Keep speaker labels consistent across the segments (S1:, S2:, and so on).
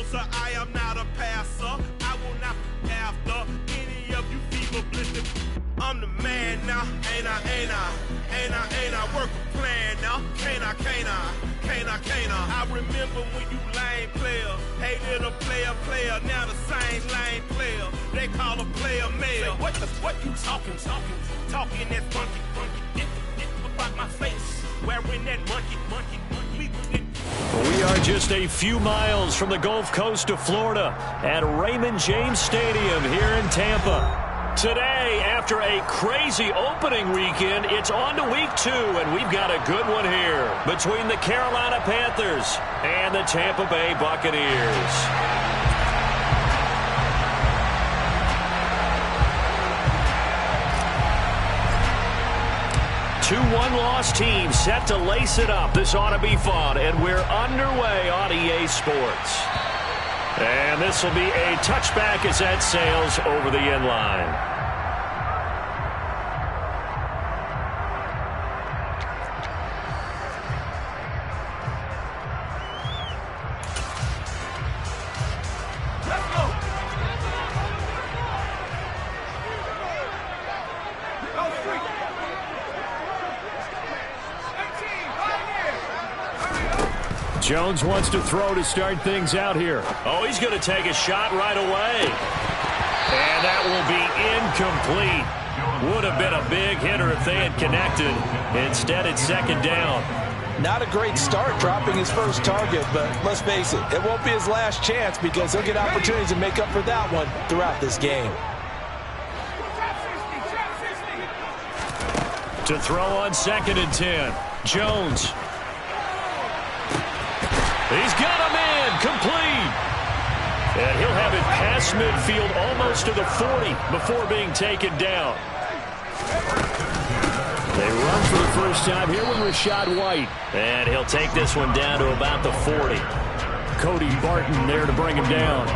S1: closer, I am not a passer. I will not after any of you feeble blisters. I'm the man now, ain't I work a plan now, can't I? I remember when you lame player, hated a player, now the same lame player, they call a player male. What you talking that funky, about my face, wearing that monkey.
S2: We are just a few miles from the Gulf Coast of Florida at Raymond James Stadium here in Tampa. Today, after a crazy opening weekend, it's on to week 2, and we've got a good one here between the Carolina Panthers and the Tampa Bay Buccaneers. 2-1 loss team set to lace it up. This ought to be fun, and we're underway on EA Sports. And this will be a touchback as that sails over the end line. Jones wants to throw to start things out here. Oh, he's going to take a shot right away. And that will be incomplete. Would have been a big hitter if they had connected. Instead, it's second down.
S3: Not a great start dropping his first target, but let's face it, it won't be his last chance because he'll get opportunities to make up for that one throughout this game.
S2: To throw on 2nd and 10. Jones. He's got him in, complete. And he'll have it past midfield almost to the 40 before being taken down. They run for the first time here with Rashad White. And he'll take this one down to about the 40. Cody Barton there to bring him down.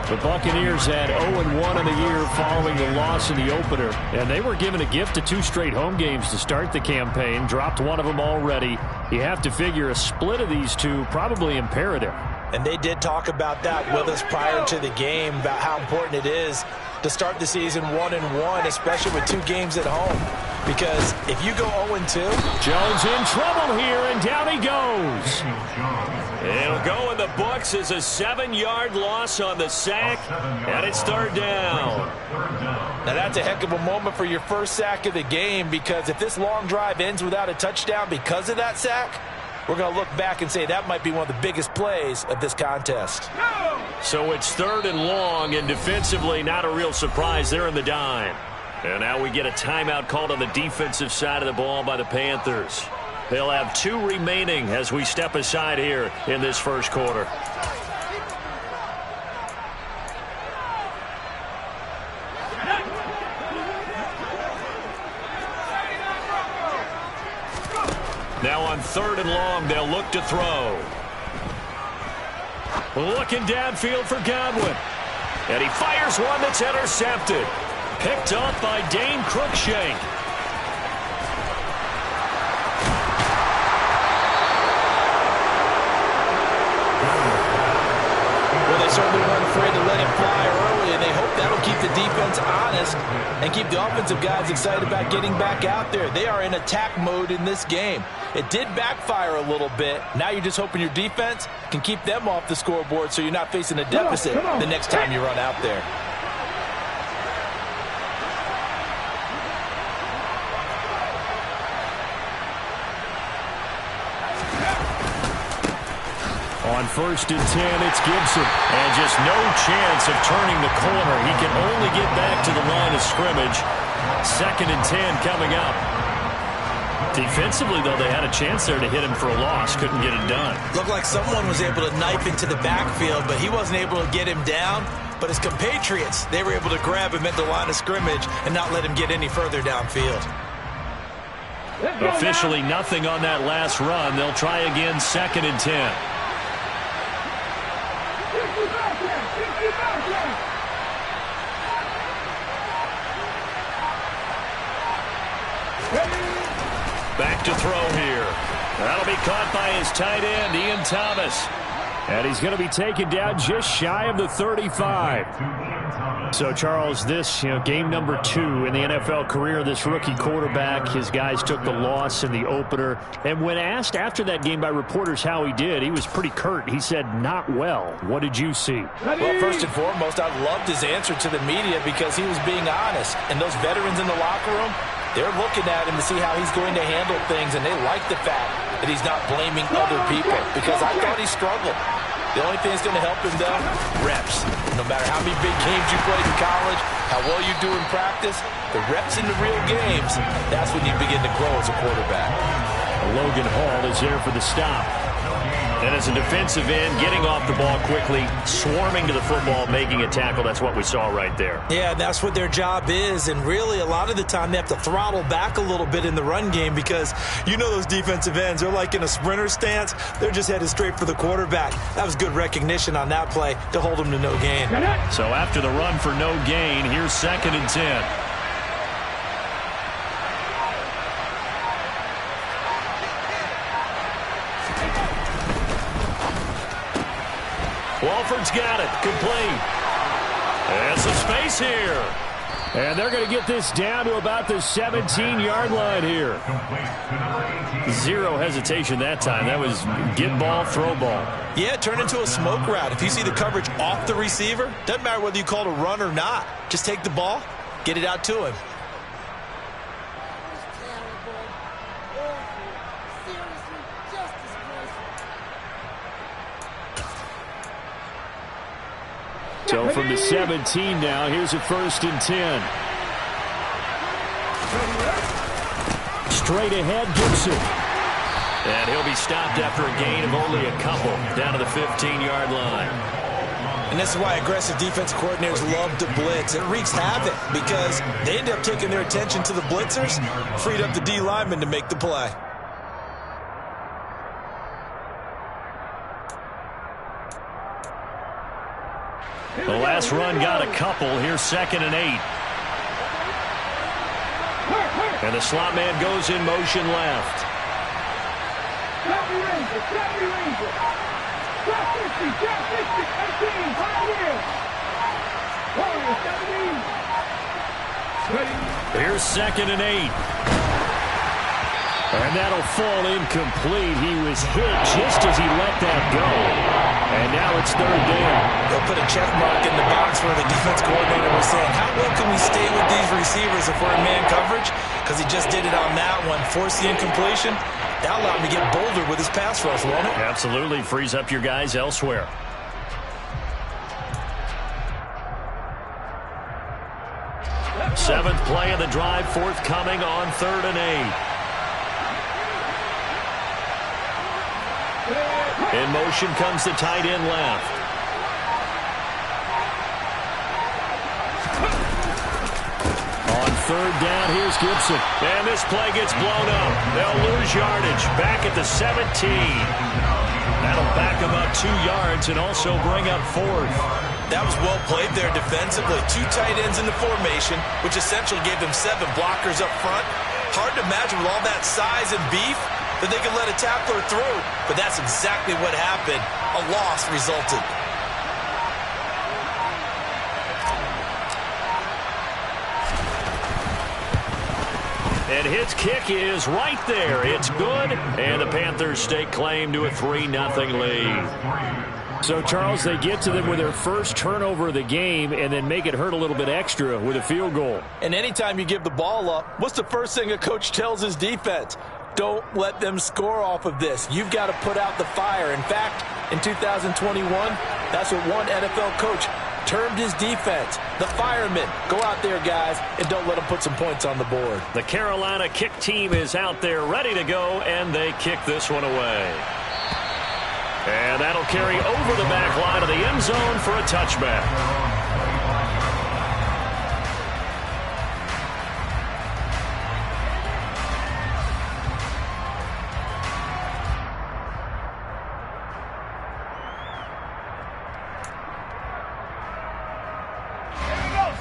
S2: The Buccaneers had 0-1 in the year following the loss in the opener. And they were given a gift of 2 straight home games to start the campaign. Dropped one of them already. You have to figure a split of these two probably imperative.
S3: And they did talk about that with us prior to the game, about how important it is to start the season 1-1, especially with 2 games at home. Because if you go 0-2...
S2: Jones in trouble here, and down he goes. It'll go in the books as a 7-yard loss on the sack, and it's 3rd down.
S3: Now that's a heck of a moment for your first sack of the game, because if this long drive ends without a touchdown because of that sack, we're going to look back and say that might be one of the biggest plays of this contest.
S2: So it's 3rd and long, and defensively not a real surprise. They're in the dime. And now we get a timeout called on the defensive side of the ball by the Panthers. They'll have 2 remaining as we step aside here in this first quarter. Now on 3rd and long, they'll look to throw. Looking downfield for Godwin. And he fires one that's intercepted. Picked off by Dane Cruikshank.
S3: Well, they certainly weren't afraid to let him fly early, and they hope that'll keep the defense honest and keep the offensive guys excited about getting back out there. They are in attack mode in this game. It did backfire a little bit. Now you're just hoping your defense can keep them off the scoreboard so you're not facing a deficit the next time you run out there.
S2: On 1st and 10, it's Gibson. And just no chance of turning the corner. He can only get back to the line of scrimmage. 2nd and 10 coming up. Defensively, though, they had a chance there to hit him for a loss. Couldn't get it done.
S3: Looked like someone was able to knife into the backfield, but he wasn't able to get him down. But his compatriots, they were able to grab him at the line of scrimmage and not let him get any further downfield.
S2: Officially nothing on that last run. They'll try again 2nd and 10. Back to throw here. That'll be caught by his tight end, Ian Thomas. And he's going to be taken down just shy of the 35. So, Charles, this game number 2 in the NFL career, this rookie quarterback, his guys took the loss in the opener. And when asked after that game by reporters how he did, he was pretty curt. He said, not well. What did you see?
S3: Well, first and foremost, I loved his answer to the media because he was being honest. And those veterans in the locker room, they're looking at him to see how he's going to handle things, and they like the fact that he's not blaming other people because I thought he struggled. The only thing that's going to help him, though, reps. No matter how many big games you played in college, how well you do in practice, the reps in the real games, that's when you begin to grow as a quarterback.
S2: Logan Hall is there for the stop. And as a defensive end, getting off the ball quickly, swarming to the football, making a tackle, that's what we saw right there.
S3: Yeah, that's what their job is. And really, a lot of the time, they have to throttle back a little bit in the run game because you know those defensive ends, they're like in a sprinter stance. They're just headed straight for the quarterback. That was good recognition on that play to hold them to no gain.
S2: So after the run for no gain, here's 2nd and 10. Walford's got it. Complete. And some space here. And they're going to get this down to about the 17-yard line here. Zero hesitation that time. That was get ball, throw ball.
S3: Yeah, it turned into a smoke route. If you see the coverage off the receiver, doesn't matter whether you call it a run or not. Just take the ball, get it out to him.
S2: So from the 17 now, here's a 1st and 10. Straight ahead, Gibson. And he'll be stopped after a gain of only a couple, down to the 15-yard line.
S3: And this is why aggressive defense coordinators love to blitz. It wreaks havoc because they end up taking their attention to the blitzers, freed up the D lineman to make the play.
S2: The last run got a couple. Here's 2nd and 8. And the slot man goes in motion left. Here's 2nd and 8. And that'll fall incomplete. He was hit just as he let that go. And now it's 3rd down.
S3: They'll put a check mark in the box where the defense coordinator was saying, how well can we stay with these receivers if we're in man coverage? Because he just did it on that one, forced the incompletion. That allowed him to get bolder with his pass rush, won't it?
S2: Absolutely. Frees up your guys elsewhere. Seventh play of the drive, forthcoming on 3rd and 8. In motion comes the tight end left. On 3rd down, here's Gibson. And this play gets blown up. They'll lose yardage. Back at the 17. That'll back them up 2 yards and also bring up 4th.
S3: That was well played there defensively. 2 tight ends in the formation, which essentially gave them 7 blockers up front. Hard to imagine with all that size and beef that they could let a tackler through, but that's exactly what happened. A loss resulted.
S2: And his kick is right there. It's good, and the Panthers stake claim to a 3-0 lead. So, Charles, they get to them with their first turnover of the game and then make it hurt a little bit extra with a field goal.
S3: And anytime you give the ball up, what's the first thing a coach tells his defense? Don't let them score off of this. You've got to put out the fire. In fact, in 2021, that's what one NFL coach termed his defense. The firemen. Go out there, guys, and don't let them put some points on the board.
S2: The Carolina kick team is out there ready to go, and they kick this one away. And that'll carry over the back line of the end zone for a touchback.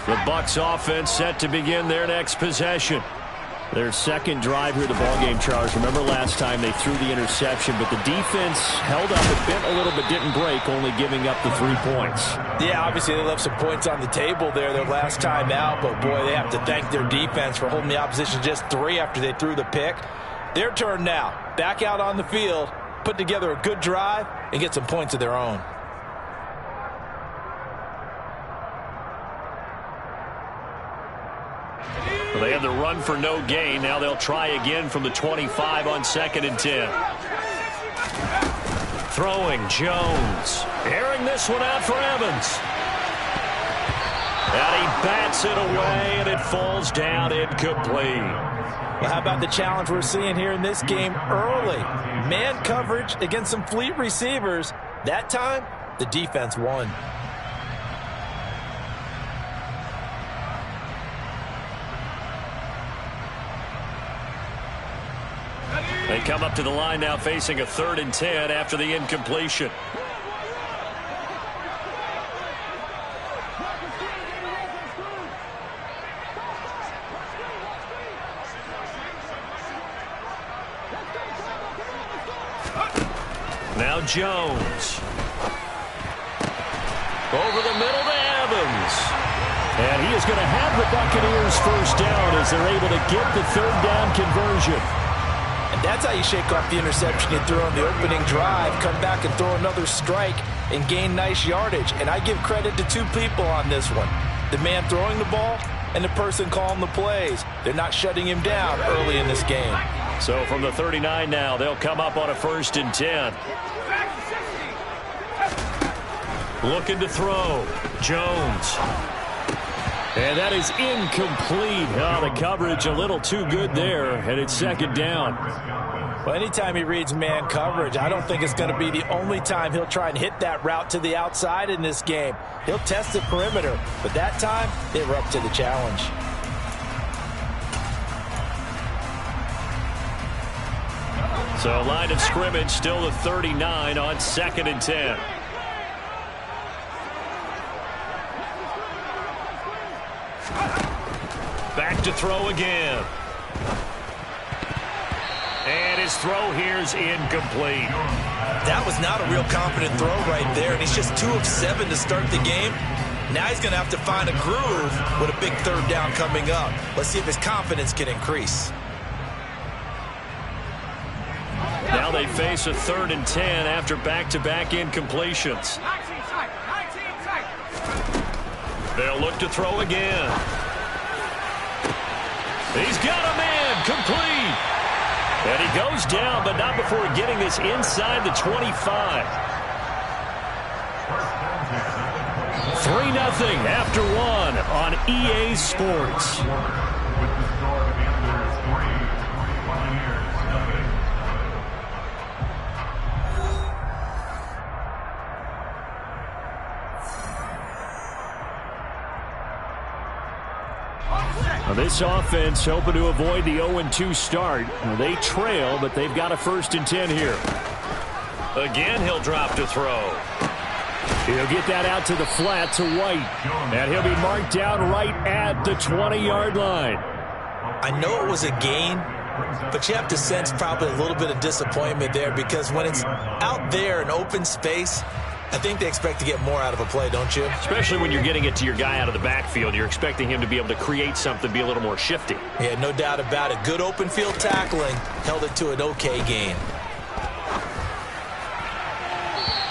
S2: The Bucs offense set to begin their next possession. Their second drive here, the ballgame, Charles. Remember last time they threw the interception, but the defense held up a bit, a little bit, didn't break, only giving up the 3 points.
S3: Yeah, obviously they left some points on the table there their last time out, but boy, they have to thank their defense for holding the opposition just 3 after they threw the pick. Their turn now. Back out on the field, put together a good drive, and get some points of their own.
S2: Well, they had the run for no gain. Now they'll try again from the 25 on 2nd and 10. Throwing Jones. Airing this one out for Evans. And he bats it away, and it falls down incomplete.
S3: Well, how about the challenge we're seeing here in this game early? Man coverage against some fleet receivers. That time, the defense won.
S2: They come up to the line now facing a 3rd and 10 after the incompletion. Now Jones. Over the middle to Evans. And he is going to have the Buccaneers first down as they're able to get the 3rd down conversion.
S3: And that's how you shake off the interception you threw on the opening drive, come back and throw another strike and gain nice yardage. And I give credit to 2 people on this one. The man throwing the ball and the person calling the plays. They're not shutting him down early in this game.
S2: So from the 39 now, they'll come up on a 1st and 10. Looking to throw. Jones. And that is incomplete. Oh, the coverage a little too good there, and it's 2nd down.
S3: Well, anytime he reads man coverage, I don't think it's going to be the only time he'll try and hit that route to the outside in this game. He'll test the perimeter, but that time, they were up to the challenge.
S2: So line of scrimmage still the 39 on 2nd and 10. Back to throw again. And his throw here's incomplete.
S3: That was not a real confident throw right there, and he's just 2 of 7 to start the game. Now he's going to have to find a groove with a big 3rd down coming up. Let's see if his confidence can increase.
S2: Now they face a 3rd and 10 after back-to-back incompletions. They'll look to throw again. He's got a man, complete. And he goes down, but not before getting this inside the 25. 3-0 after 1 on EA Sports. Now this offense hoping to avoid the 0-2 start. They trail, but they've got a 1st and 10 here. Again, he'll drop to throw. He'll get that out to the flat to White. And he'll be marked down right at the 20-yard line.
S3: I know it was a gain, but you have to sense probably a little bit of disappointment there because when it's out there in open space, I think they expect to get more out of a play, don't you?
S2: Especially when you're getting it to your guy out of the backfield. You're expecting him to be able to create something, be a little more shifty.
S3: Yeah, no doubt about it. Good open field tackling. Held it to an okay gain.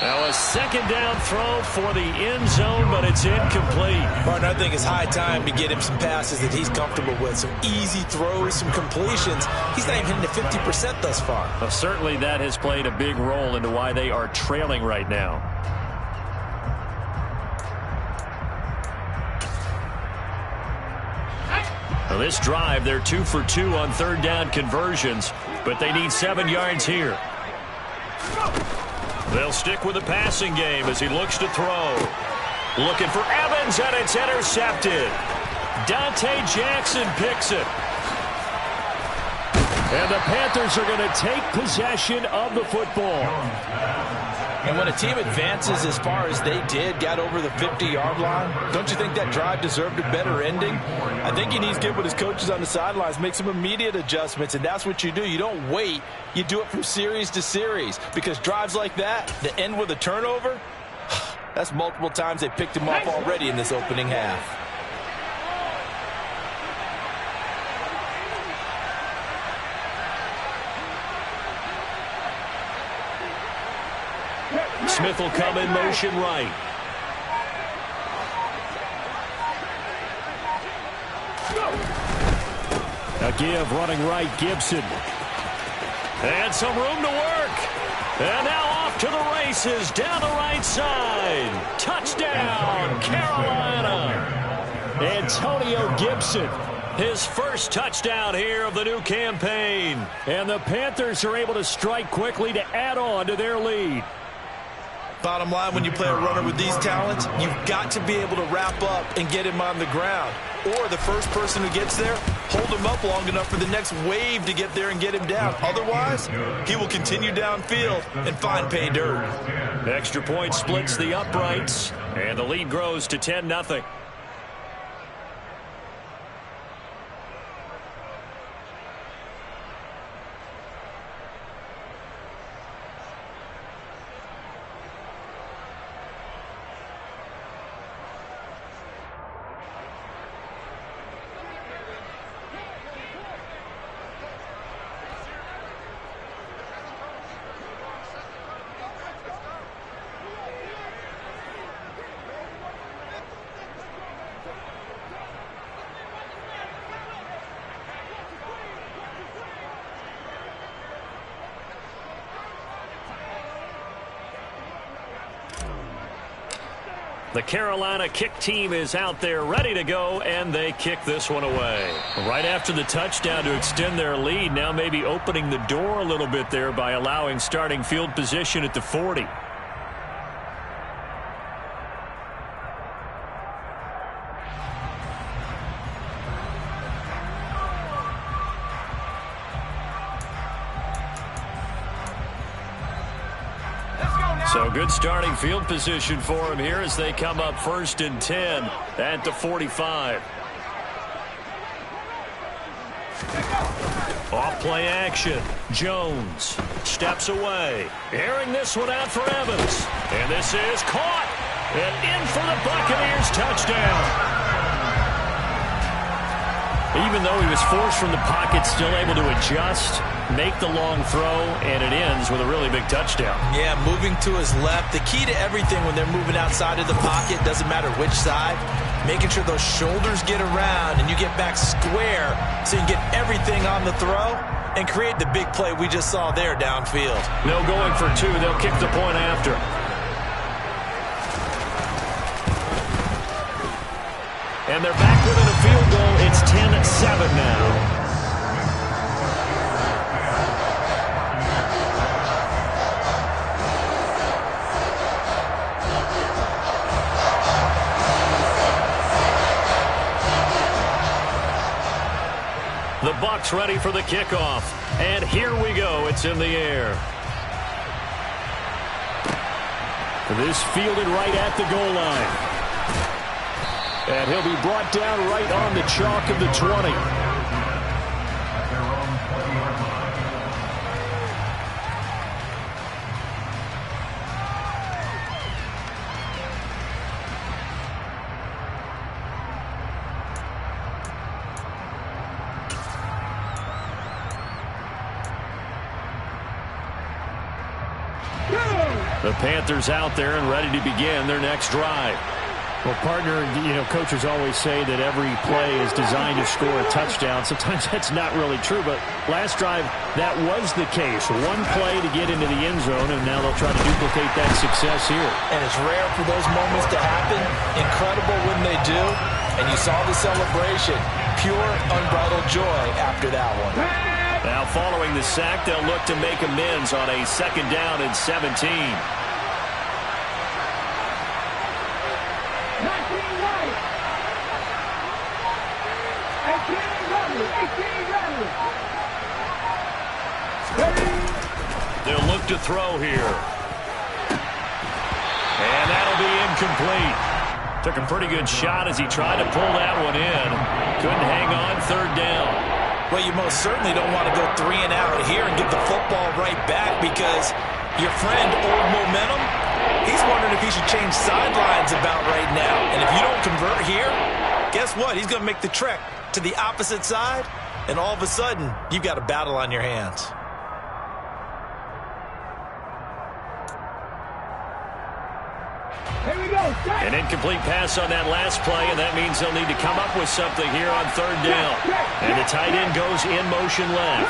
S2: Now a 2nd down throw for the end zone, but it's incomplete.
S3: Martin, I think it's high time to get him some passes that he's comfortable with. Some easy throws, some completions. He's not even hitting the 50% thus far.
S2: Well, certainly that has played a big role into why they are trailing right now. Now this drive, they're 2 for 2 on 3rd down conversions, but they need 7 yards here. They'll stick with the passing game as he looks to throw. Looking for Evans, and it's intercepted. Dante Jackson picks it. And the Panthers are going to take possession of the football.
S3: And when a team advances as far as they did, got over the 50-yard line, don't you think that drive deserved a better ending? I think he needs to get with his coaches on the sidelines, make some immediate adjustments, and that's what you do. You don't wait. You do it from series to series, because drives like that end with a turnover, that's multiple times they picked him off already in this opening half.
S2: Smith will come in motion right. A give running right, Gibson. And some room to work. And now off to the races down the right side. Touchdown, Carolina. Antonio Gibson. His first touchdown here of the new campaign. And the Panthers are able to strike quickly to add on to their lead.
S3: Bottom line, when you play a runner with these talents, you've got to be able to wrap up and get him on the ground. Or the first person who gets there, hold him up long enough for the next wave to get there and get him down. Otherwise, he will continue downfield and find pay dirt.
S2: Extra point splits the uprights, and the lead grows to 10-0. The Carolina kick team is out there ready to go, and they kick this one away. Right after the touchdown to extend their lead, now maybe opening the door a little bit there by allowing starting field position at the 40. So good starting field position for him here as they come up 1st and 10 at the 45. Off play action. Jones steps away. Airing this one out for Evans. And this is caught. And in for the Buccaneers touchdown. Even though he was forced from the pocket, still able to adjust, make the long throw, and it ends with a really big touchdown.
S3: Yeah, moving to his left. The key to everything when they're moving outside of the pocket, doesn't matter which side, making sure those shoulders get around and you get back square so you can get everything on the throw and create the big play we just saw there downfield.
S2: No going for two. They'll kick the point after. And they're back within a field goal. It's 10-7 now. The Bucs ready for the kickoff. And here we go. It's in the air. This fielded right at the goal line. And he'll be brought down right on the chalk of the 20. The Panthers out there and ready to begin their next drive.
S4: Well, partner, coaches always say that every play is designed to score a touchdown. Sometimes that's not really true, but last drive, that was the case. One play to get into the end zone, and now they'll try to duplicate that success here.
S3: And it's rare for those moments to happen. Incredible when they do. And you saw the celebration. Pure, unbridled joy after that one.
S2: Now, following the sack, they'll look to make amends on a 2nd down and 17. They'll look to throw here. And that'll be incomplete. Took a pretty good shot as he tried to pull that one in. Couldn't hang on, third down.
S3: Well, you most certainly don't want to go 3 and out here and get the football right back, because your friend, Old Momentum, he's wondering if he should change sidelines about right now. And if you don't convert here, guess what? He's going to make the trek to the opposite side, and all of a sudden, you've got a battle on your hands.
S5: Here we go.
S2: An incomplete pass on that last play, and that means they'll need to come up with something here on third down. And the tight end goes in motion left.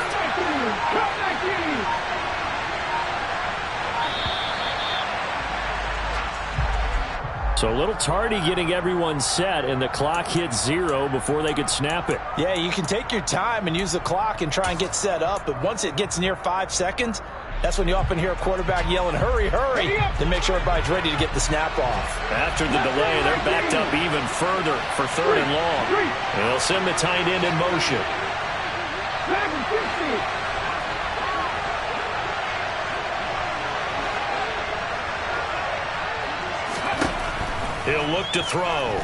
S2: So a little tardy getting everyone set, and the clock hits 0 before they could snap it.
S3: Yeah, you can take your time and use the clock and try and get set up, but once it gets near 5 seconds, that's when you often hear a quarterback yelling, hurry, hurry, to make sure everybody's ready to get the snap off.
S2: After the delay, they're backed up even further for third and long. And they'll send the tight end in motion. He'll look to throw.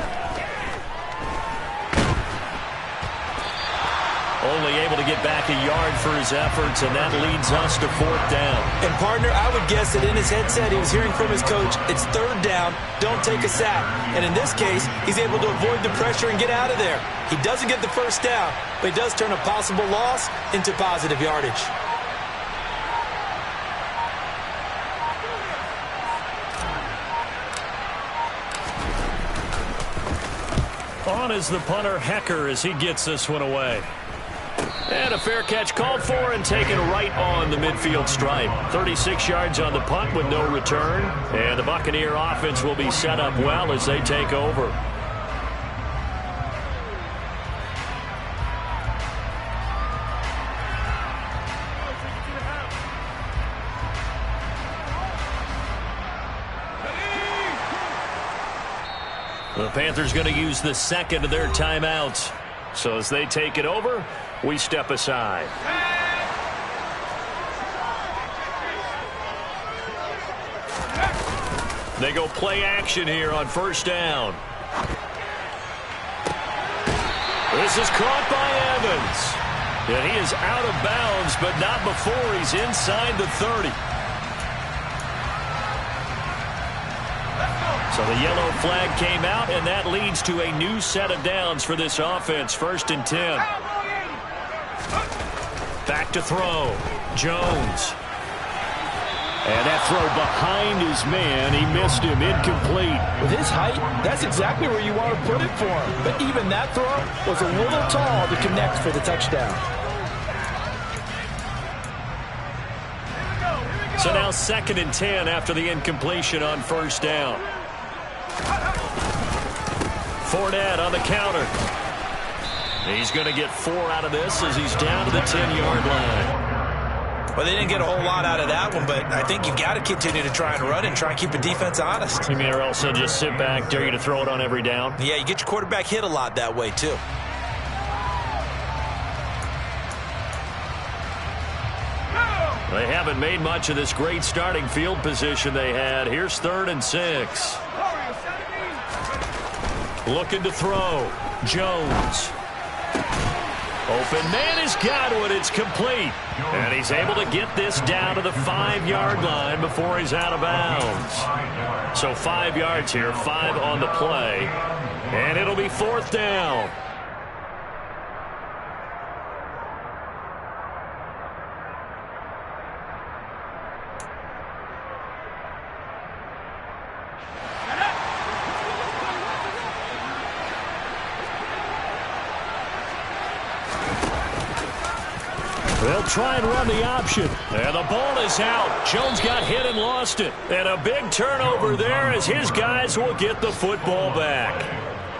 S2: Only able to get back a yard for his efforts, and that leads us to fourth down.
S3: And, partner, I would guess that in his headset he was hearing from his coach, it's third down, don't take a sack. And in this case, he's able to avoid the pressure and get out of there. He doesn't get the first down, but he does turn a possible loss into positive yardage.
S2: On is the punter, Hecker, as he gets this one away. And a fair catch called for and taken right on the midfield stripe. 36 yards on the punt with no return. And the Buccaneer offense will be set up well as they take over. The Panthers going to use the second of their timeouts. So as they take it over, we step aside. They go play action here on first down. This is caught by Evans. And he is out of bounds, but not before he's inside the 30. So the yellow flag came out, and that leads to a new set of downs for this offense. 1st and 10. Back to throw. Jones. And that throw behind his man. He missed him. Incomplete.
S3: With his height, that's exactly where you want to put it for him. But even that throw was a little tall to connect for the touchdown.
S2: So now 2nd and 10 after the incompletion on first down. Fournette on the counter. He's going to get 4 out of this as he's down to the 10-yard line.
S3: Well, they didn't get a whole lot out of that one, but I think you've got to continue to try and run and try and keep the defense honest.
S2: You mean, or else they'll just sit back, dare you to throw it on every down?
S3: Yeah, you get your quarterback hit a lot that way, too.
S2: They haven't made much of this great starting field position they had. Here's 3rd and 6. Looking to throw. Jones. Open man has got one. It's complete. And he's able to get this down to the 5-yard line before he's out of bounds. So 5 yards here, 5 on the play. And it'll be 4th down. They'll try and run the option. And the ball is out. Jones got hit and lost it. And a big turnover there as his guys will get the football back.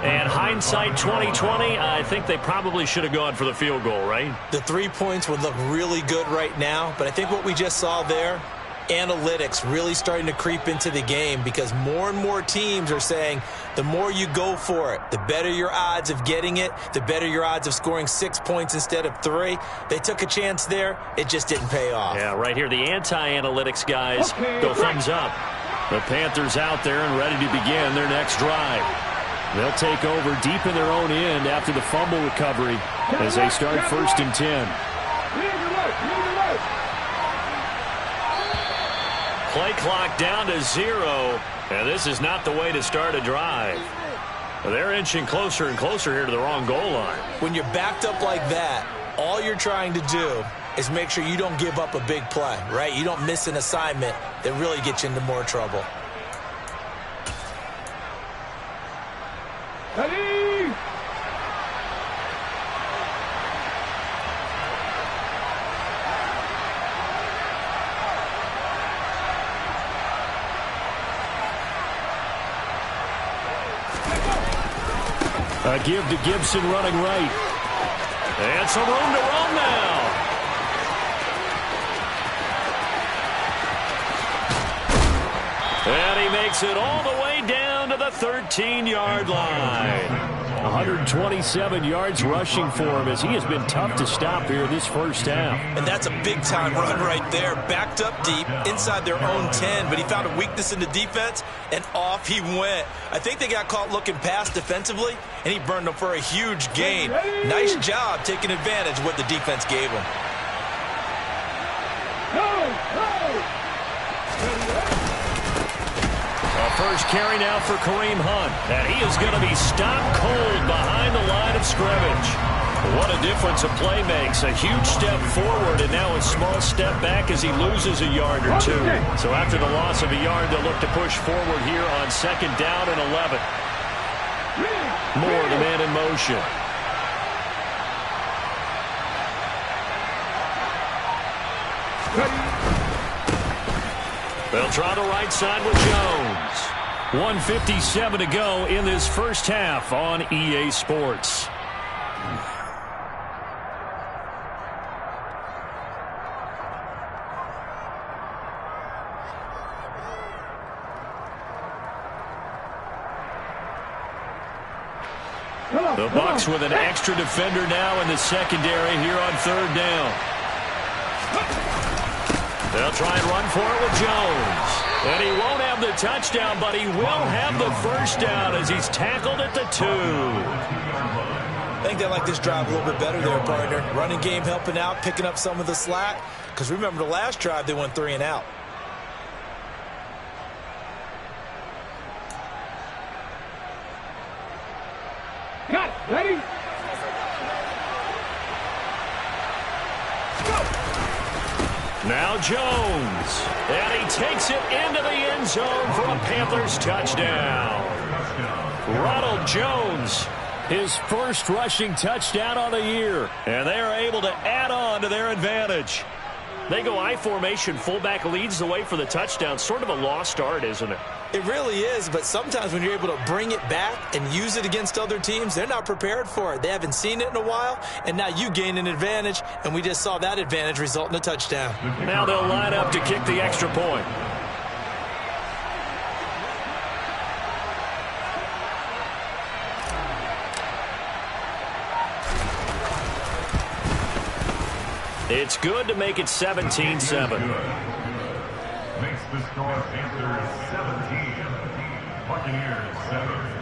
S2: And hindsight 2020, I think they probably should have gone for the field goal, right?
S3: The 3 points would look really good right now, but I think what we just saw there, analytics really starting to creep into the game, because more and more teams are saying the more you go for it, the better your odds of getting it, the better your odds of scoring 6 points instead of 3. They took a chance there. It just didn't pay off.
S2: Yeah, right here, the anti-analytics guys go thumbs up. The Panthers out there and ready to begin their next drive. They'll take over deep in their own end after the fumble recovery as they start 1st and 10. Play clock down to 0, and this is not the way to start a drive. They're inching closer and closer here to the wrong goal line.
S3: When you're backed up like that, all you're trying to do is make sure you don't give up a big play, right? You don't miss an assignment that really gets you into more trouble.
S5: Ready?
S2: A give to Gibson running right. And some room to run now. And he makes it all the way down to the 13-yard line. 127 yards rushing for him as he has been tough to stop here this first half.
S3: And that's a big-time run right there. Backed up deep inside their own 10, but he found a weakness in the defense, and off he went. I think they got caught looking past defensively, and he burned them for a huge gain. Nice job taking advantage of what the defense gave him.
S2: First carry now for Kareem Hunt, and he is going to be stopped cold behind the line of scrimmage. What a difference a play makes. A huge step forward and now a small step back as he loses a yard or two. So after the loss of a yard, they'll look to push forward here on 2nd down and 11. Moore, the man in motion. They'll try the right side with Jones. 1:57 to go in this first half on EA Sports. The Bucs with an extra defender now in the secondary here on 3rd down. They'll try and run for it with Jones. And he won't have the touchdown, but he will have the first down as he's tackled at the 2.
S3: I think they like this drive a little bit better there, partner. Running game helping out, picking up some of the slack. Because remember the last drive, they went 3 and out.
S5: Cut. Ready?
S2: Now Jones, and he takes it into the end zone for a Panthers touchdown. Ronald Jones, his first rushing touchdown of the year, and they are able to add on to their advantage. They go I formation, fullback leads the way for the touchdown. Sort of a lost art, isn't it?
S3: It really is, but sometimes when you're able to bring it back and use it against other teams, they're not prepared for it. They haven't seen it in a while, and now you gain an advantage, and we just saw that advantage result in a touchdown.
S2: Now they'll line up to kick the extra point. It's good to make it 17-7.
S6: Makes the score Panthers 17, Buccaneers 7.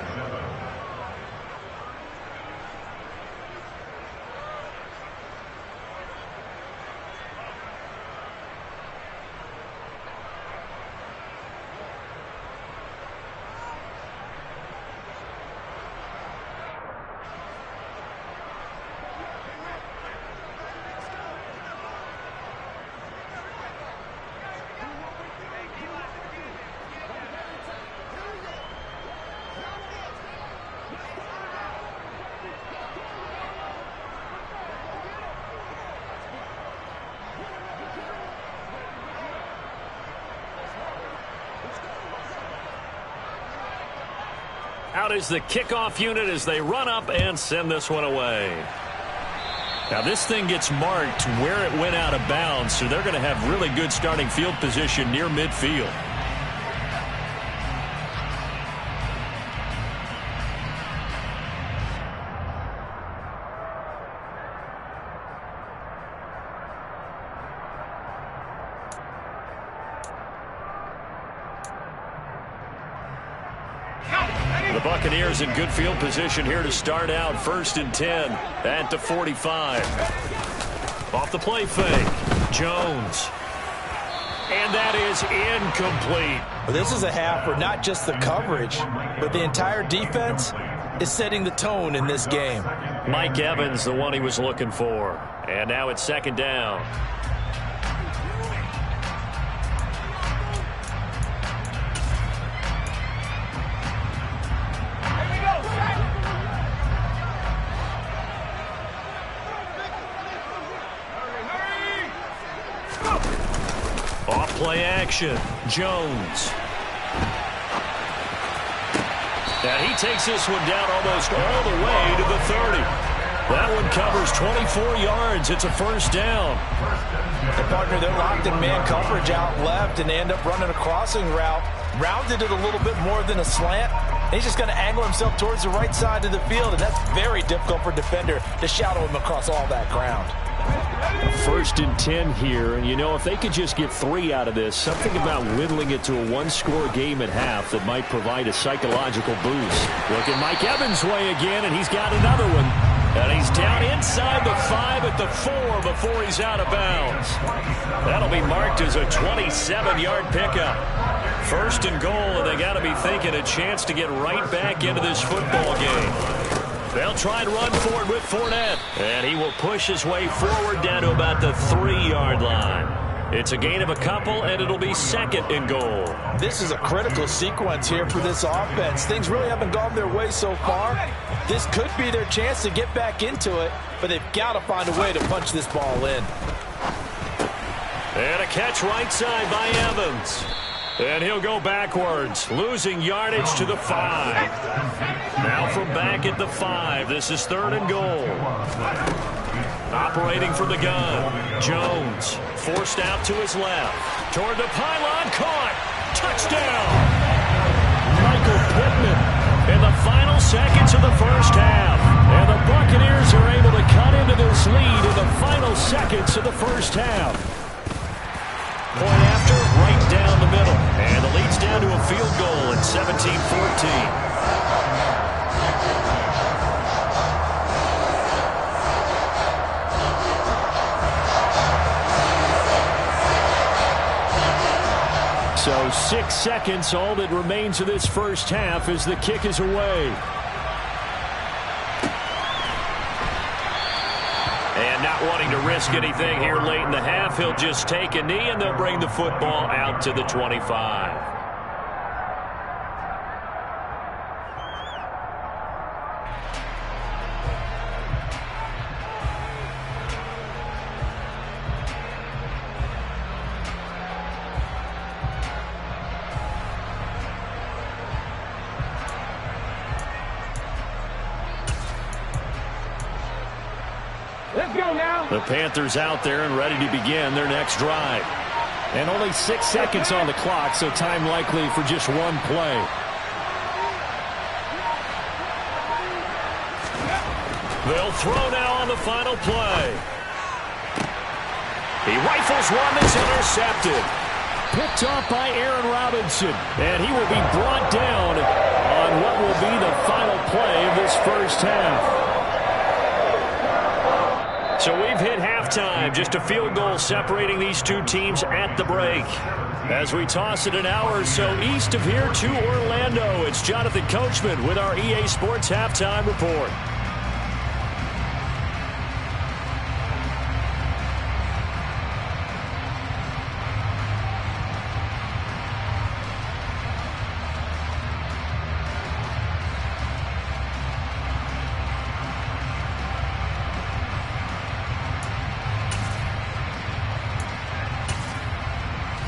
S2: Out is the kickoff unit as they run up and send this one away. Now this thing gets marked where it went out of bounds, so they're going to have really good starting field position near midfield. The Buccaneers in good field position here to start out 1st and 10 at the 45. Off the play fake, Jones. And that is incomplete.
S3: Well, this is a half where not just the coverage, but the entire defense is setting the tone in this game.
S2: Mike Evans, the one he was looking for. And now it's 2nd down. Play action, Jones. And he takes this one down almost all the way to the 30. That one covers 24 yards. It's a 1st down.
S3: The partner, they're locked in man coverage out left, and they end up running a crossing route. Rounded it a little bit more than a slant. And he's just going to angle himself towards the right side of the field, and that's very difficult for a defender to shadow him across all that ground.
S2: 1st and 10 here, and you know, if they could just get 3 out of this, something about whittling it to a 1-score game at half that might provide a psychological boost. Look at Mike Evans' way again, and he's got another one. And he's down inside the 5 at the 4 before he's out of bounds. That'll be marked as a 27-yard pickup. 1st and goal, and they got to be thinking a chance to get right back into this football game. They'll try and run forward with Fournette. And he will push his way forward down to about the 3-yard line. It's a gain of a couple, and it'll be 2nd and goal.
S3: This is a critical sequence here for this offense. Things really haven't gone their way so far. This could be their chance to get back into it, but they've got to find a way to punch this ball in.
S2: And a catch right side by Evans. And he'll go backwards, losing yardage to the 5. Now from back at the 5, this is 3rd and goal. Operating from the gun, Jones forced out to his left. Toward the pylon, caught. Touchdown! Michael Pittman in the final seconds of the 1st half. And the Buccaneers are able to cut into this lead in the final seconds of the 1st half. Point after, right down the middle. And the lead's down to a field goal at 17-14. So 6 seconds, all that remains of this 1st half as the kick is away. And not wanting to risk anything here late in the half, he'll just take a knee, and they'll bring the football out to the 25.
S5: Let's go now.
S2: The Panthers out there and ready to begin their next drive.
S4: And only 6 seconds on the clock, so time likely for just one play.
S2: They'll throw now on the final play. He rifles one that's intercepted.
S4: Picked off by Aaron Robinson. And he will be brought down on what will be the final play of this 1st half.
S2: So we've hit halftime, just a field goal separating these two teams at the break. As we toss it an hour or so east of here to Orlando, it's Jonathan Coachman with our EA Sports Halftime Report.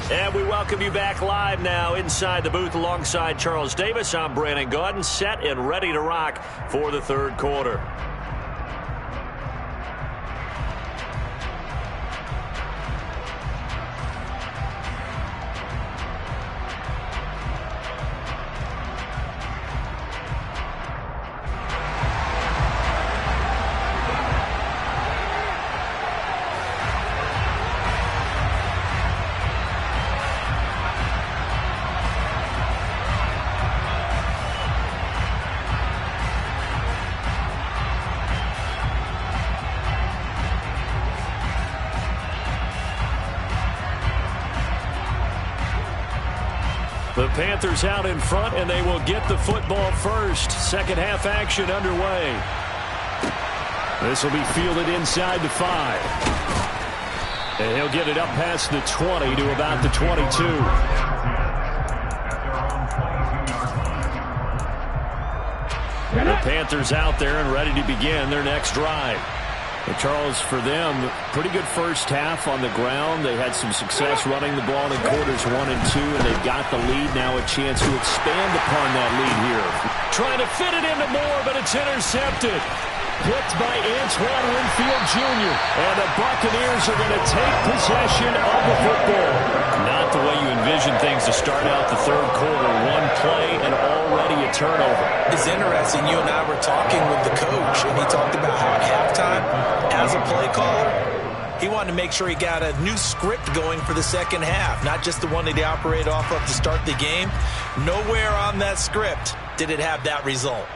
S2: And we welcome you back live now inside the booth alongside Charles Davis. I'm Brandon Gaudin, set and ready to rock for the 3rd quarter. Panthers out in front, and they will get the football first. Second half action underway. This will be fielded inside the 5. And he'll get it up past the 20 to about the 22. The Panthers out there and ready to begin their next drive. And Charles, for them, pretty good first half on the ground. They had some success running the ball in quarters 1 and 2, and they've got the lead. Now a chance to expand upon that lead here. Trying to fit it into Moore, but it's intercepted. Picked by Antoine Winfield Jr. And the Buccaneers are going to take possession of the football. Not the way you envision things to start out the third quarter. One play and already a turnover.
S3: It's interesting. You and I were talking with the coach, and he talked about how at halftime, as a play caller, he wanted to make sure he got a new script going for the second half, not just the one that he operated off of to start the game. Nowhere on that script did it have that result.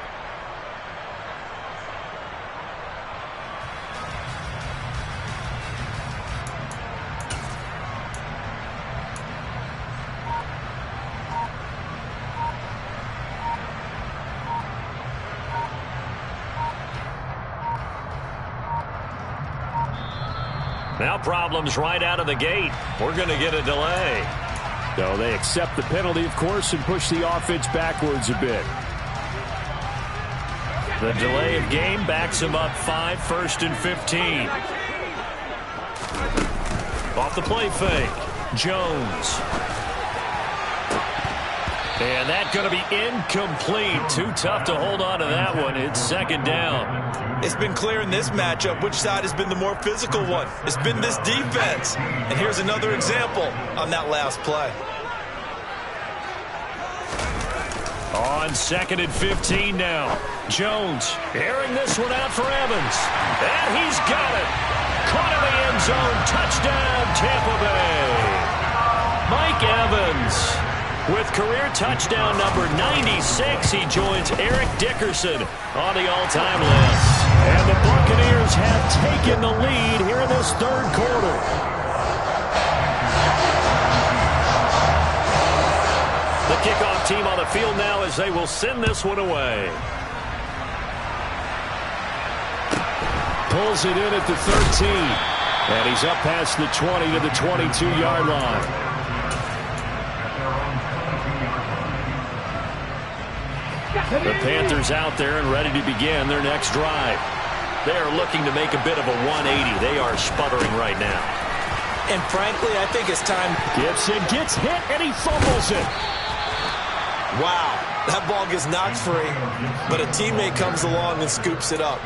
S2: Now problems right out of the gate. We're going to get a delay.
S4: So they accept the penalty, of course, and push the offense backwards a bit.
S2: The delay of game backs him up 5, 1st and 15. Off the play fake. Jones. And that's going to be incomplete. Too tough to hold on to that one. It's second down.
S3: It's been clear in this matchup which side has been the more physical one. It's been this defense. And here's another example on that last play.
S2: On 2nd and 15 now. Jones airing this one out for Evans. And he's got it. Caught in the end zone. Touchdown, Tampa Bay. Mike Evans with career touchdown number 96. He joins Eric Dickerson on the all-time list. And the Buccaneers have taken the lead here in this third quarter. The kickoff team on the field now as they will send this one away. Pulls it in at the 13. And he's up past the 20 to the 22-yard line. The Panthers out there and ready to begin their next drive. They are looking to make a bit of a 180. They are sputtering right now.
S3: And frankly, I think it's time.
S4: Gibson gets hit and he fumbles it.
S3: Wow, that ball gets knocked free, but a teammate comes along and scoops it up.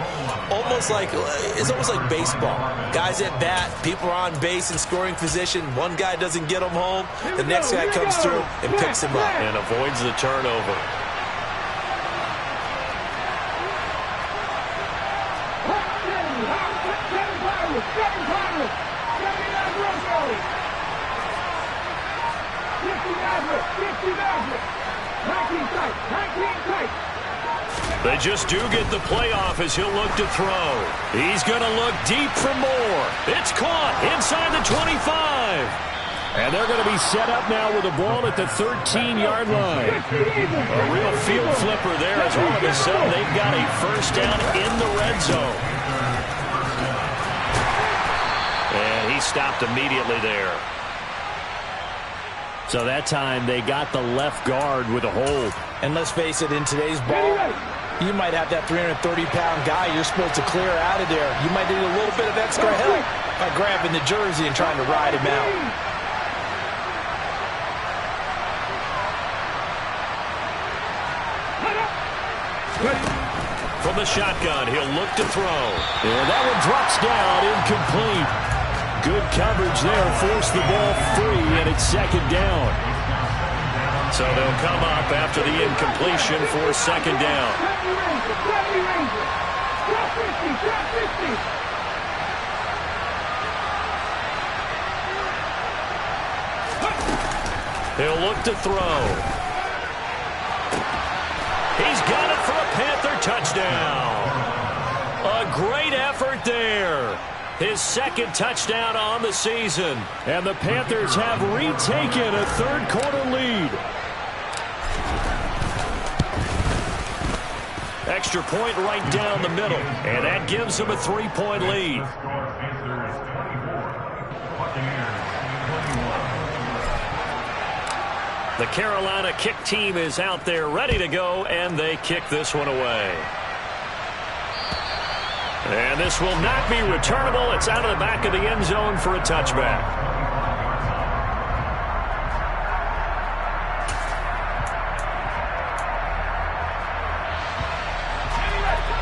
S3: It's almost like baseball. Guys at bat, people are on base in scoring position. One guy doesn't get him home. The next guy comes through and picks him up.
S2: And avoids the turnover. They just do get the playoff as he'll look to throw. He's going to look deep for more. It's caught inside the 25.
S4: And they're going to be set up now with the ball at the 13-yard line.
S2: A real field flipper there as all of a sudden they've got a first down in the red zone. And he stopped immediately there.
S4: So that time they got the left guard with a hold.
S3: And let's face it, in today's ball, you might have that 330-pound guy you're supposed to clear out of there. You might need a little bit of extra help by grabbing the jersey and trying to ride him out.
S2: From the shotgun, he'll look to throw.
S4: And that one drops down, incomplete. Good coverage there, forced the ball free, and it's second down.
S2: So they'll come up after the incompletion for second down. He'll look to throw. He's got it for a Panther touchdown. A great effort there. His second touchdown on the season.
S4: And the Panthers have retaken a third quarter lead.
S2: extra point right down the middle. And that gives them a 3-point lead.
S6: The score's answer is 24. Buccaneers 21.
S2: The Carolina kick team is out there ready to go, and they kick this one away. And this will not be returnable. It's out of the back of the end zone for a touchback.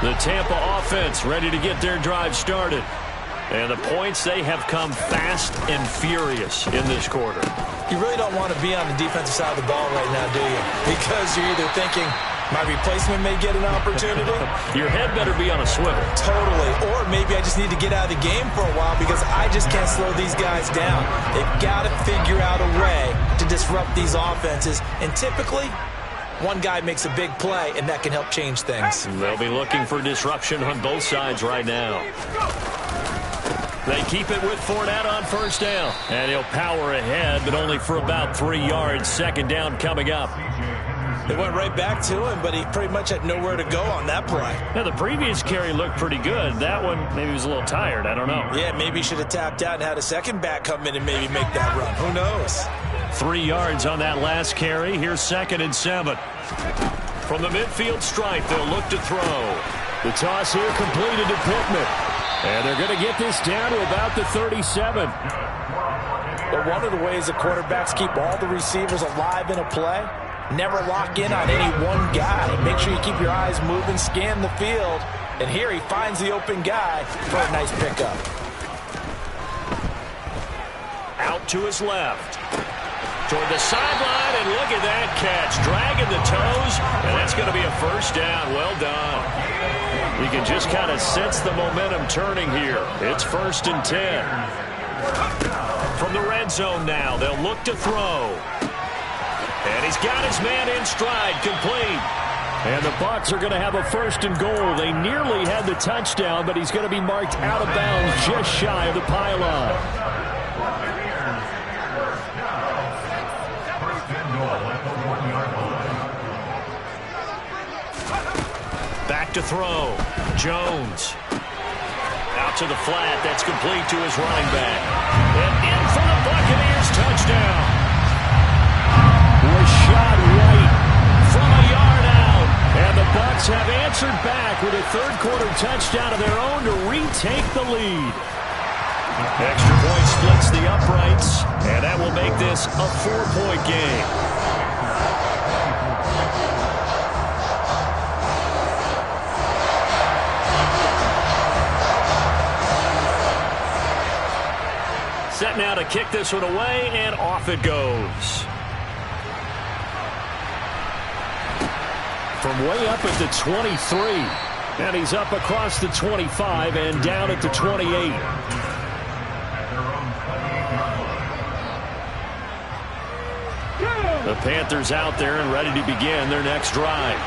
S2: The Tampa offense ready to get their drive started. And the points, they have come fast and furious in this quarter.
S3: You really don't want to be on the defensive side of the ball right now, do you? Because you're either thinking, my replacement may get an opportunity.
S2: Your head better be on a swivel.
S3: Totally. Or maybe I just need to get out of the game for a while because I just can't slow these guys down. They've got to figure out a way to disrupt these offenses. And typically, one guy makes a big play, and that can help change things.
S2: They'll be looking for disruption on both sides right now. They keep it with Fournette on first down. And he'll power ahead, but only for about 3 yards. Second down coming up.
S3: They went right back to him, but he pretty much had nowhere to go on that play.
S2: Now, the previous carry looked pretty good. That one, maybe he was a little tired. I don't know.
S3: Yeah, maybe he should have tapped out and had a second back come in and maybe make that run. Who knows?
S2: 3 yards on that last carry. Here's 2nd and 7. From the midfield stripe, they'll look to throw. The toss here completed to Pittman. And they're going to get this down to about the 37.
S3: But one of the ways the quarterbacks keep all the receivers alive in a play, never lock in on any one guy. Make sure you keep your eyes moving, scan the field. And here he finds the open guy for a nice pickup.
S2: Out to his left. Toward the sideline, and look at that catch. Dragging the toes, and that's going to be a first down. Well done. You can just kind of sense the momentum turning here. It's 1st and 10. From the red zone now, they'll look to throw. And he's got his man in stride, complete. And the Bucs are going to have a 1st and goal. They nearly had the touchdown, but he's going to be marked out of bounds just shy of the pylon. Back to throw. Jones. Out to the flat. That's complete to his running back. And in for the Buccaneers touchdown. Rashad White from a yard out. And the Bucs have answered back with a third-quarter touchdown of their own to retake the lead. Extra point splits the uprights, and that will make this a 4-point game. Set now to kick this one away, and off it goes. From way up at the 23. And he's up across the 25 and down at the 28. The Panthers out there and ready to begin their next drive.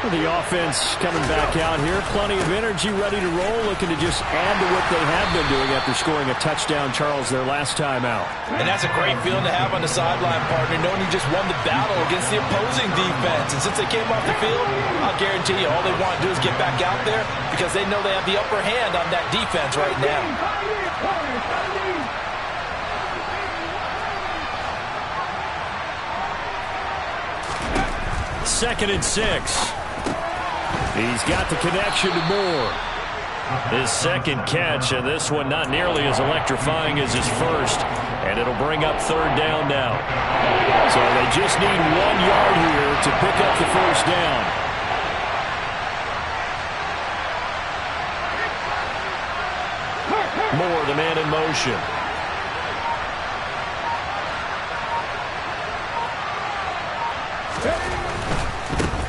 S2: The offense coming back out here. Plenty of energy, ready to roll, looking to just add to what they have been doing after scoring a touchdown, Charles, their last time out.
S3: And that's a great feeling to have on the sideline, partner, knowing you just won the battle against the opposing defense. And since they came off the field, I'll guarantee you all they want to do is get back out there because they know they have the upper hand on that defense right now.
S2: 2nd and 6. He's got the connection to Moore. His second catch, and this one not nearly as electrifying as his first. And it'll bring up 3rd down now. So they just need 1 yard here to pick up the first down. Moore, the man in motion.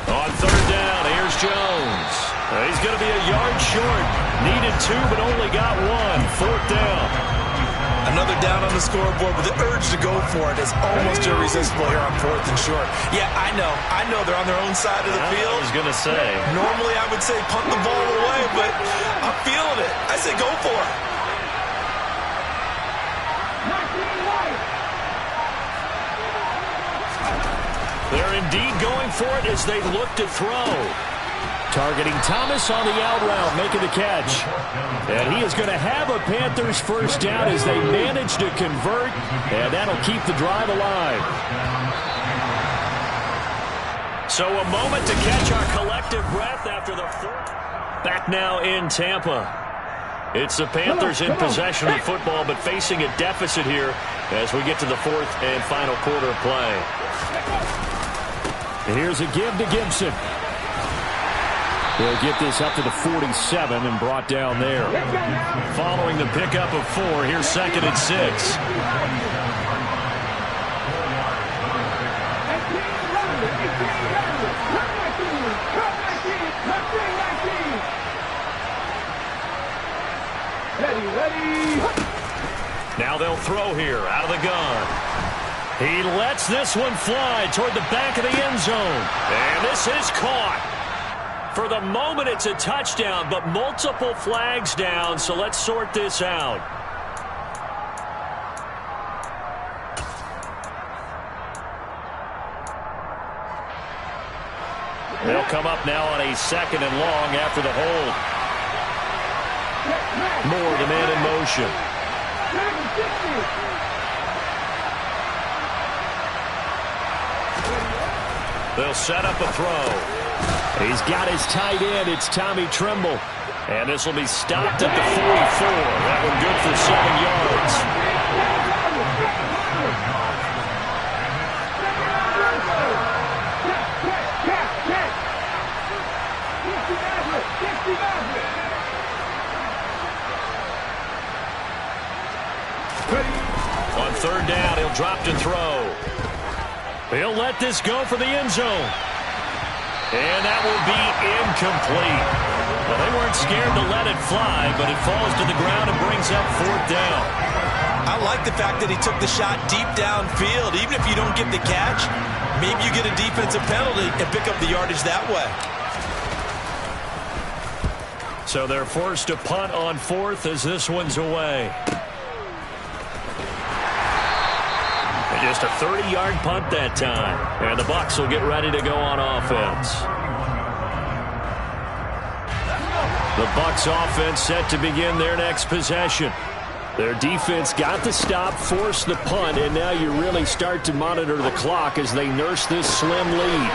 S2: On 3rd down, here's Jones. He's going to be a yard short. Needed 2, but only got 1. 4th down.
S3: Another down on the scoreboard, but the urge to go for it is almost irresistible here on 4th and short. Yeah, I know they're on their own side of the field.
S2: I was going to say.
S3: Normally I would say punt the ball away, but I'm feeling it. I say go for it.
S2: They're indeed going for it as they look to throw. Targeting Thomas on the out route, making the catch. And he is going to have a Panthers first down as they manage to convert, and that'll keep the drive alive. So a moment to catch our collective breath after the fourth. Back now in Tampa. It's the Panthers in possession of football, but facing a deficit here as we get to the fourth and final quarter of play. And here's a give to Gibson. They'll get this up to the 47 and brought down there. Following the pickup of 4, here's 2nd and 6. Now they'll throw here out of the gun. He lets this one fly toward the back of the end zone. And this is caught. For the moment, it's a touchdown, but multiple flags down, so let's sort this out. They'll come up now on a 2nd and long after the hold. Moore, the man in motion. They'll set up a throw. He's got his tight end. It's Tommy Tremble. And this will be stopped at the 44. That one good for 7 yards. On 3rd down, he'll drop to throw. He'll let this go for the end zone. And that will be incomplete. Well, they weren't scared to let it fly, but it falls to the ground and brings up 4th down.
S3: I like the fact that he took the shot deep downfield. Even if you don't get the catch, maybe you get a defensive penalty and pick up the yardage that way.
S2: So they're forced to punt on 4th as this one's away. Just a 30-yard punt that time. And the Bucs will get ready to go on offense. The Bucs offense set to begin their next possession. Their defense got the stop, forced the punt, and now you really start to monitor the clock as they nurse this slim lead.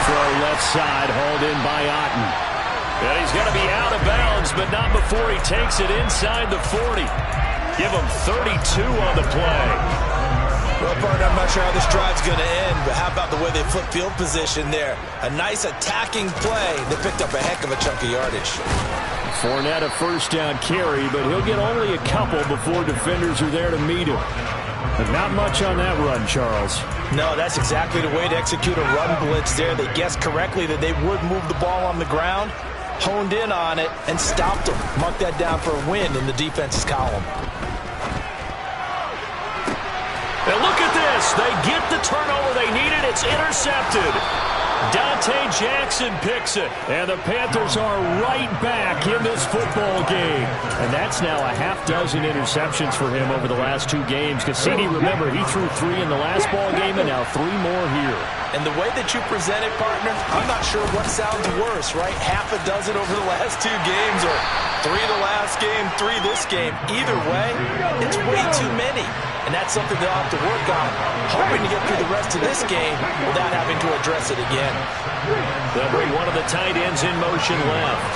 S2: Throw left side, hauled in by Otten. And he's going to be out of bounds, but not before he takes it inside the 40. Give him 32 on the play.
S3: Well, partner, I'm not sure how this drive's going to end, but how about the way they flip field position there? A nice attacking play. They picked up a heck of a chunk of yardage.
S2: Fournette a first down carry, but he'll get only a couple before defenders are there to meet him. But not much on that run, Charles.
S3: No, that's exactly the way to execute a run blitz there. They guessed correctly that they would move the ball on the ground, honed in on it, and stopped them. Mark that down for a win in the defense's column.
S2: And look at this. They get the turnover they needed. It's intercepted. Dante Jackson picks it. And the Panthers are right back in this football game. And that's now a half-dozen interceptions for him over the last 2 games. Cassini, remember, he threw 3 in the last ball game and now 3 more here.
S3: And the way that you present it, partner, I'm not sure what sounds worse, right? Half a dozen over the last 2 games or 3 the last game, 3 this game. Either way, it's way too many. And that's something they'll have to work on, hoping to get through the rest of this game without having to address it again.
S2: They'll bring one of the tight ends in motion left.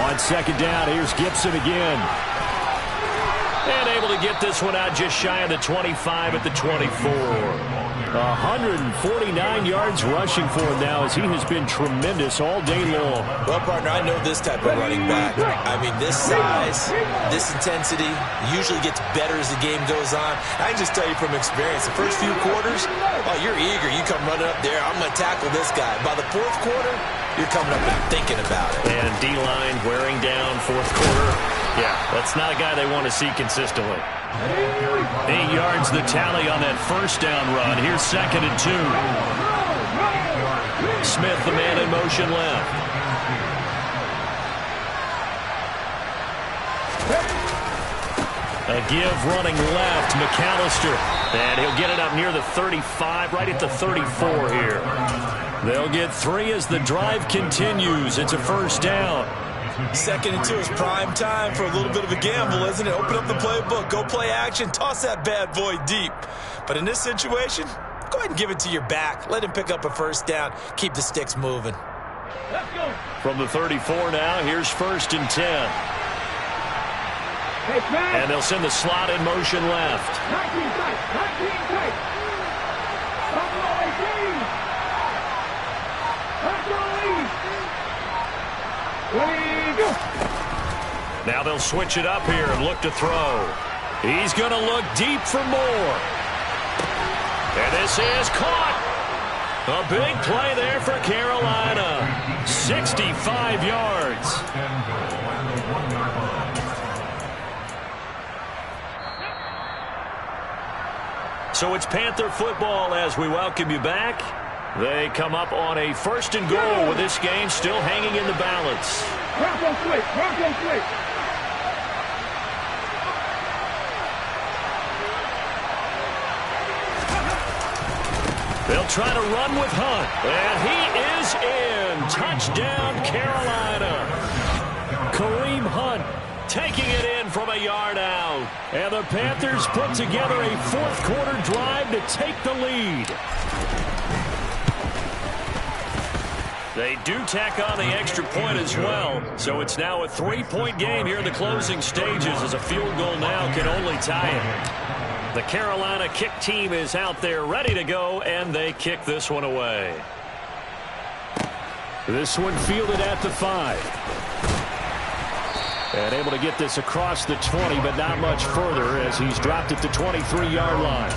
S2: On 2nd down, here's Gibson again. And able to get this one out just shy of the 25 at the 24. 149 yards rushing for him now as he has been tremendous all day long.
S3: Well, partner, I know this type of running back. I mean, this size, this intensity usually gets better as the game goes on. I can just tell you from experience, the first few quarters, oh, you're eager. You come running up there, I'm going to tackle this guy. By the 4th quarter, you're coming up and thinking about it.
S2: And D-line wearing down 4th quarter. Yeah, that's not a guy they want to see consistently. 8 yards the tally on that first down run. Here's 2nd and 2. Smith, the man in motion left. A give running left, McAllister. And he'll get it up near the 35, right at the 34 here. They'll get 3 as the drive continues. It's a first down.
S3: 2nd and 2 is prime time for a little bit of a gamble, isn't it? Open up the playbook, go play action, toss that bad boy deep. But in this situation, go ahead and give it to your back. Let him pick up a first down. Keep the sticks moving.
S5: Let's go.
S2: From the 34 now, here's 1st and 10.
S5: Hey, man.
S2: And they'll send the slot in motion left.
S5: 19 tight. 19 tight. Let's go, 18. Let's go, 8. Go.
S2: Now they'll switch it up here and look to throw. He's going to look deep for more. And this is caught. A big play there for Carolina. 65 yards. So it's Panther football as we welcome you back. They come up on a 1st and goal with this game still hanging in the balance.
S5: Bronco switch. Bronco switch.
S2: They'll try to run with Hunt. And he is in. Touchdown, Carolina. Kareem Hunt taking it in from a yard out. And the Panthers put together a 4th quarter drive to take the lead. They do tack on the extra point as well. So it's now a 3-point game here in the closing stages as a field goal now can only tie it. The Carolina kick team is out there ready to go, and they kick this one away. This one fielded at the 5. And able to get this across the 20, but not much further as he's dropped at the 23-yard line.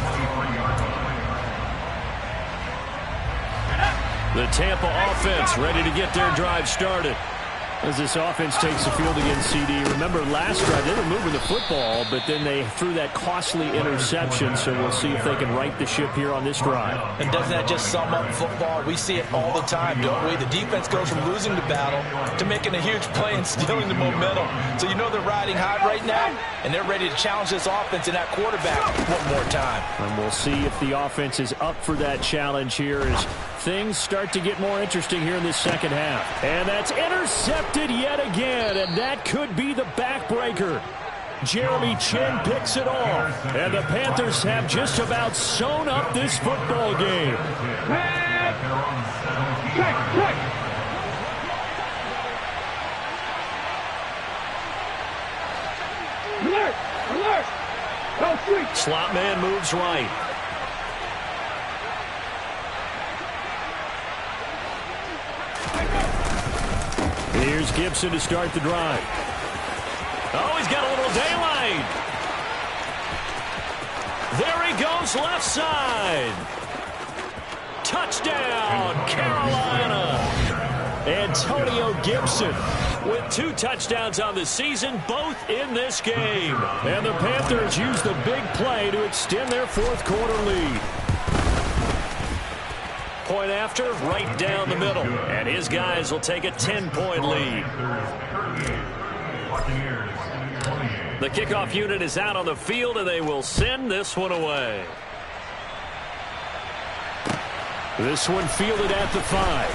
S2: The Tampa offense ready to get their drive started. As this offense takes the field against CD. Remember last drive they were moving the football, but then they threw that costly interception, so we'll see if they can right the ship here on this drive.
S3: And doesn't that just sum up football? We see it all the time, don't we? The defense goes from losing the battle to making a huge play and stealing the momentum. So you know they're riding high right now, and they're ready to challenge this offense and that quarterback one more time.
S2: And we'll see if the offense is up for that challenge here as things start to get more interesting here in this second half. And that's intercepted yet again, and that could be the backbreaker. Jeremy Chin picks it off, and the Panthers have just about sewn up this football game.
S5: Alert! Alert! Go sweep!
S2: Slot man moves right. Here's Gibson to start the drive. Oh, he's got a little daylight. There he goes, left side. Touchdown, Carolina. Antonio Gibson with 2 touchdowns on the season, both in this game. And the Panthers use the big play to extend their 4th quarter lead. Point after, right down the middle. And his guys will take a 10-point lead. The kickoff unit is out on the field, and they will send this one away. This one fielded at the 5.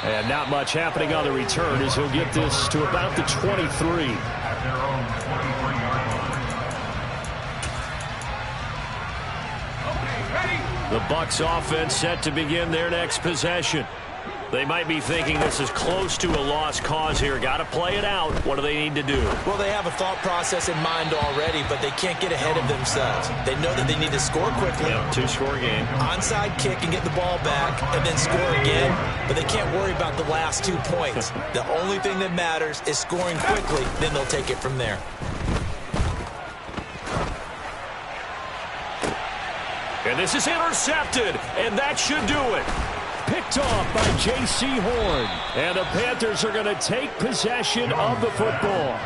S2: And not much happening on the return as he'll get this to about the 23. The Bucs offense set to begin their next possession. They might be thinking this is close to a lost cause here. Got to play it out. What do they need to do?
S3: Well, they have a thought process in mind already, but they can't get ahead of themselves. They know that they need to score quickly.
S2: Yep, 2-score game.
S3: Onside kick and get the ball back and then score again, but they can't worry about the last 2 points. The only thing that matters is scoring quickly, then they'll take it from there.
S2: And this is intercepted, and that should do it. Picked off by J.C. Horn. And the Panthers are going to take possession of the football.